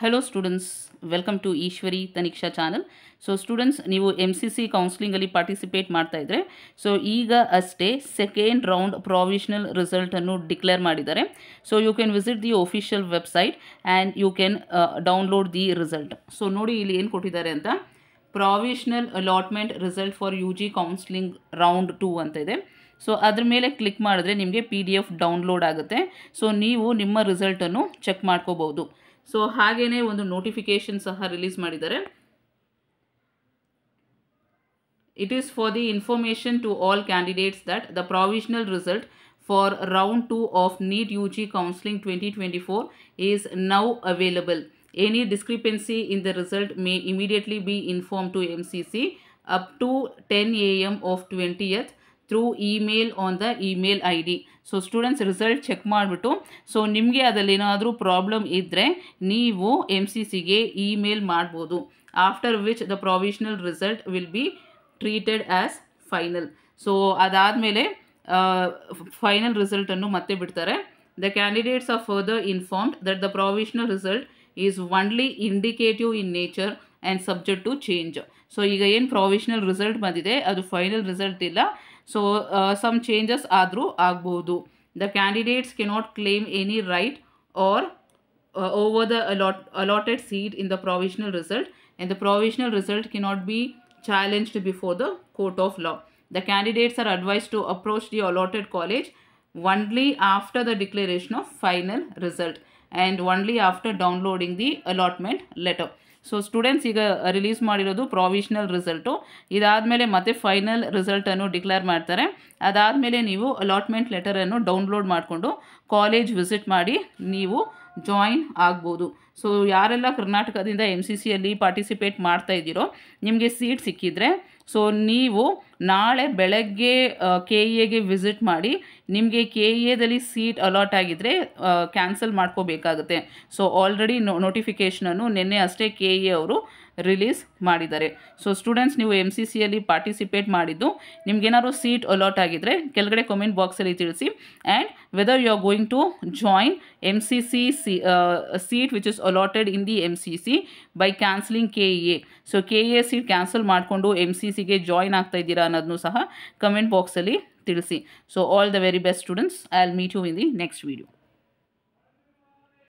Hello students, welcome to Ishwari Taniksha channel. So students, ನೀವು MCC counseling ಅಲ್ಲಿ participate ಮಾಡ್ತಾ ಇದ್ರೆ ಸೊ ಈಗ ಅಷ್ಟೇ ಸೆಕೆಂಡ್ ರೌಂಡ್ ಪ್ರಾವಿಷನಲ್ ರಿಸಲ್ಟ್ ಅನ್ನು ಡಿಕ್ಲೇರ್ ಮಾಡಿದ್ದಾರೆ. So you can visit the official website and you can download the result. So ನೋಡಿ ಇಲ್ಲಿ ಏನು ಕೊಟ್ಟಿದ್ದಾರೆ ಅಂತ, provisional allotment result for UG counselling round 2 ಅಂತ ಇದೆ. ಸೊ ಅದ್ರ ಮೇಲೆ ಕ್ಲಿಕ್ ಮಾಡಿದ್ರೆ ನಿಮಗೆ PDF ಡೌನ್ಲೋಡ್ ಆಗುತ್ತೆ. ಸೊ ನೀವು ನಿಮ್ಮ ರಿಸಲ್ಟನ್ನು ಚೆಕ್ ಮಾಡ್ಕೋಬಹುದು. ಸೊ ಹಾಗೇನೇ ಒಂದು ನೋಟಿಫಿಕೇಶನ್ ಸಹ ರಿಲೀಸ್ ಮಾಡಿದ್ದಾರೆ. It is for the information to all candidates that the provisional result for round 2 of NEET UG Counselling 2024 is now available. Any discrepancy in the result may immediately be informed to MCC up to 10 AM of 20th through email on the email ID. So students result check ಮಾಡಿಬಿಟ್ಟು so ನಿಮಗೆ ಅದರಲ್ಲಿ ಏನಾದರೂ problem ಇದ್ದರೆ ನೀವು MCCಗೆ email ಮಾಡ್ಬೋದು. After which the provisional result will be treated as final. So ಅದಾದಮೇಲೆ final ರಿಸಲ್ಟನ್ನು ಮತ್ತೆ ಬಿಡ್ತಾರೆ. The candidates are further informed that the provisional result is only indicative in nature and subject to change. So ಈಗ ಏನು provisional result ಬಂದಿದೆ ಅದು final result ಇಲ್ಲ. So some changes ಆದರೂ ಆಗ್ಬೋದು. The candidates cannot claim any right or over the allotted seat in the provisional result, and the provisional result cannot be challenged before the court of law. The candidates are advised to approach the allotted college only after the declaration of final result and only after downloading the allotment letter. So students ಈಗ release ಮಾಡಿರೋದು provisional result. ಇದಾದಮೇಲೆ ಮತ್ತೆ final ರಿಸಲ್ಟನ್ನು declare ಮಾಡ್ತಾರೆ. ಅದಾದಮೇಲೆ ನೀವು allotment ಲೆಟರನ್ನು download ಮಾಡಿಕೊಂಡು college visit ಮಾಡಿ ನೀವು ಜಾಯಿನ್ ಆಗ್ಬೋದು. ಸೊ ಯಾರೆಲ್ಲ ಕರ್ನಾಟಕದಿಂದ MCCಯಲ್ಲಿ ಪಾರ್ಟಿಸಿಪೇಟ್ ಮಾಡ್ತಾ ಇದ್ದೀರೋ ನಿಮಗೆ ಸೀಟ್ ಸಿಕ್ಕಿದ್ರೆ ಸೊ ನೀವು ನಾಳೆ ಬೆಳಗ್ಗೆ KEAಗೆ ವಿಸಿಟ್ ಮಾಡಿ ನಿಮಗೆ KEAದಲ್ಲಿ ಸೀಟ್ ಅಲಾಟ್ ಆಗಿದ್ದರೆ ಕ್ಯಾನ್ಸಲ್ ಮಾಡ್ಕೋಬೇಕಾಗುತ್ತೆ. ಸೊ ಆಲ್ರೆಡಿ ನೋಟಿಫಿಕೇಷನನ್ನು ನಿನ್ನೆ ಅಷ್ಟೇ KEA ಅವರು ರಿಲೀಸ್ ಮಾಡಿದ್ದಾರೆ. ಸೊ ಸ್ಟೂಡೆಂಟ್ಸ್, ನೀವು MCCಯಲ್ಲಿ ಪಾರ್ಟಿಸಿಪೇಟ್ ಮಾಡಿದ್ದು ನಿಮ್ಗೇನಾದ್ರು ಸೀಟ್ ಅಲಾಟ್ ಆಗಿದ್ದರೆ ಕೆಳಗಡೆ ಕಮೆಂಟ್ ಬಾಕ್ಸಲ್ಲಿ ತಿಳಿಸಿ. And whether you are going to join MCC seat which is allotted in the MCC by cancelling KEA. So KEA seat cancel ಮಾಡಿಕೊಂಡು MCCಗೆ ಜಾಯಿನ್ ಆಗ್ತಾ ಇದ್ದೀರಾ ಅನ್ನೋದನ್ನು ಸಹ ಕಮೆಂಟ್ ಬಾಕ್ಸಲ್ಲಿ ತಿಳಿಸಿ. So all the very best students. I will meet you in the next video.